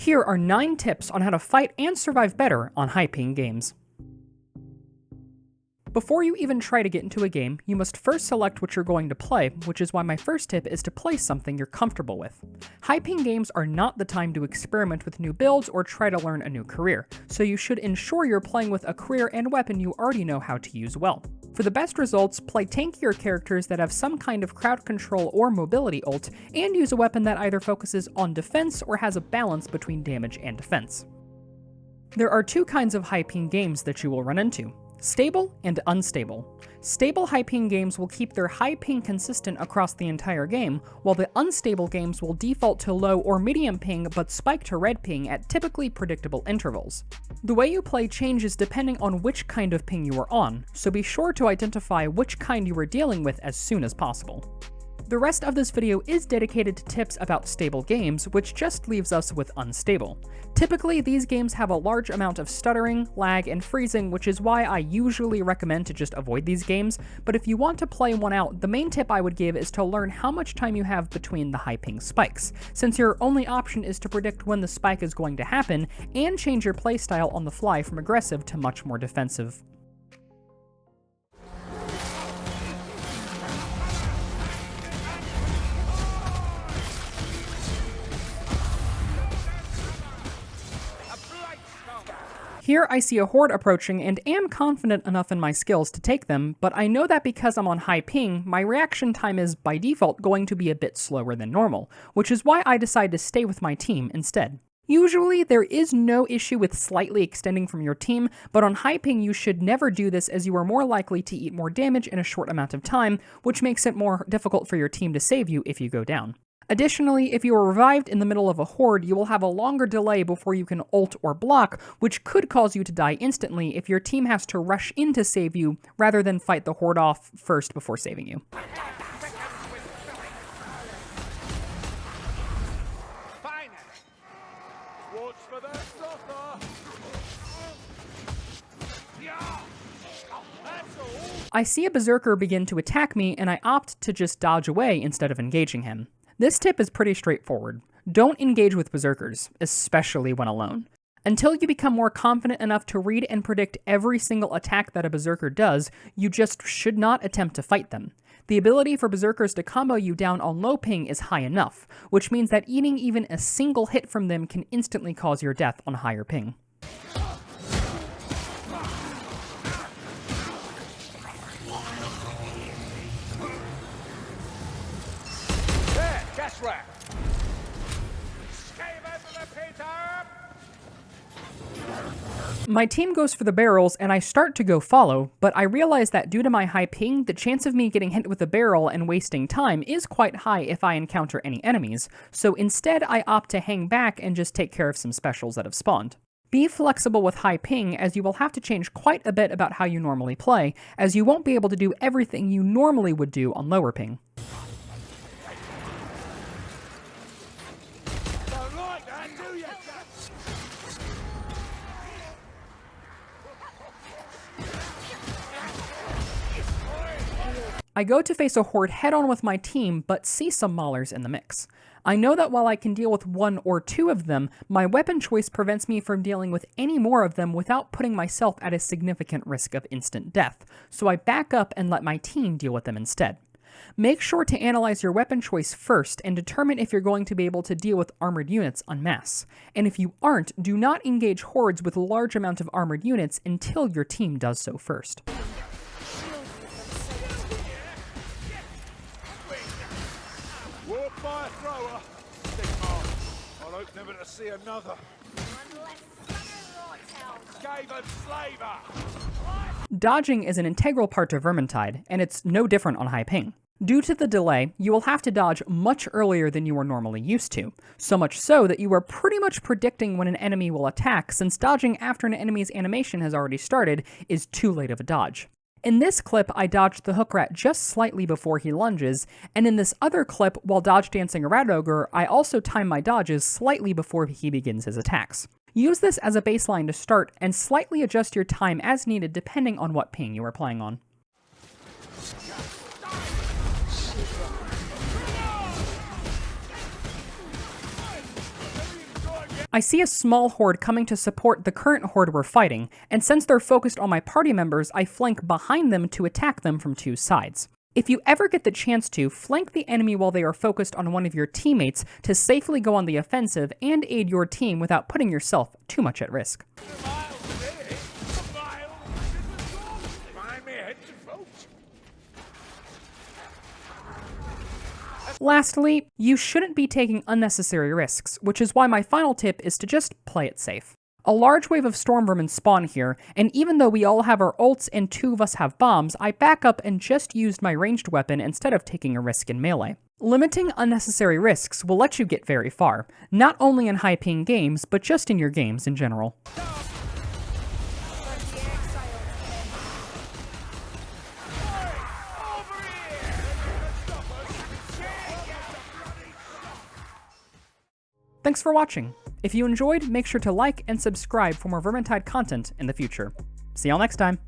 Here are 9 tips on how to fight and survive better on high-ping games. Before you even try to get into a game, you must first select what you're going to play, which is why my first tip is to play something you're comfortable with. High-ping games are not the time to experiment with new builds or try to learn a new career, so you should ensure you're playing with a career and weapon you already know how to use well. For the best results, play tankier characters that have some kind of crowd control or mobility ult, and use a weapon that either focuses on defense or has a balance between damage and defense. There are 2 kinds of high-ping games that you will run into: stable and unstable. Stable high-ping games will keep their high ping consistent across the entire game, while the unstable games will default to low or medium ping but spike to red ping at typically predictable intervals. The way you play changes depending on which kind of ping you are on, so be sure to identify which kind you are dealing with as soon as possible. The rest of this video is dedicated to tips about stable games, which just leaves us with unstable. Typically, these games have a large amount of stuttering, lag, and freezing, which is why I usually recommend to just avoid these games, but if you want to play one out, the main tip I would give is to learn how much time you have between the high ping spikes, since your only option is to predict when the spike is going to happen, and change your playstyle on the fly from aggressive to much more defensive. Here I see a horde approaching and am confident enough in my skills to take them, but I know that because I'm on high ping, my reaction time is by default going to be a bit slower than normal, which is why I decide to stay with my team instead. Usually, there is no issue with slightly extending from your team, but on high ping you should never do this as you are more likely to eat more damage in a short amount of time, which makes it more difficult for your team to save you if you go down. Additionally, if you are revived in the middle of a horde, you will have a longer delay before you can ult or block, which could cause you to die instantly if your team has to rush in to save you rather than fight the horde off first before saving you. I see a Berserker begin to attack me, and I opt to just dodge away instead of engaging him. This tip is pretty straightforward. Don't engage with Berserkers, especially when alone. Until you become more confident enough to read and predict every single attack that a Berserker does, you just should not attempt to fight them. The ability for Berserkers to combo you down on low ping is high enough, which means that eating even a single hit from them can instantly cause your death on higher ping. My team goes for the barrels, and I start to go follow, but I realize that due to my high ping, the chance of me getting hit with a barrel and wasting time is quite high if I encounter any enemies, so instead I opt to hang back and just take care of some specials that have spawned. Be flexible with high ping, as you will have to change quite a bit about how you normally play, as you won't be able to do everything you normally would do on lower ping. I go to face a horde head-on with my team, but see some maulers in the mix. I know that while I can deal with 1 or 2 of them, my weapon choice prevents me from dealing with any more of them without putting myself at a significant risk of instant death, so I back up and let my team deal with them instead. Make sure to analyze your weapon choice first and determine if you're going to be able to deal with armored units en masse. And if you aren't, do not engage hordes with a large amount of armored units until your team does so first. Never to see another. Dodging is an integral part of Vermintide, and it's no different on high ping. Due to the delay, you will have to dodge much earlier than you are normally used to, so much so that you are pretty much predicting when an enemy will attack, since dodging after an enemy's animation has already started is too late of a dodge. In this clip, I dodged the hook rat just slightly before he lunges, and in this other clip, while dodge dancing a rat ogre, I also time my dodges slightly before he begins his attacks. Use this as a baseline to start, and slightly adjust your time as needed depending on what ping you are playing on. I see a small horde coming to support the current horde we're fighting, and since they're focused on my party members, I flank behind them to attack them from two sides. If you ever get the chance to, flank the enemy while they are focused on one of your teammates to safely go on the offensive and aid your team without putting yourself too much at risk. Lastly, you shouldn't be taking unnecessary risks, which is why my final tip is to just play it safe. A large wave of storm vermin spawn here, and even though we all have our ults and 2 of us have bombs, I back up and just used my ranged weapon instead of taking a risk in melee. Limiting unnecessary risks will let you get very far, not only in high-paying games, but just in your games in general. Thanks for watching. If you enjoyed, make sure to like and subscribe for more Vermintide content in the future. See y'all next time.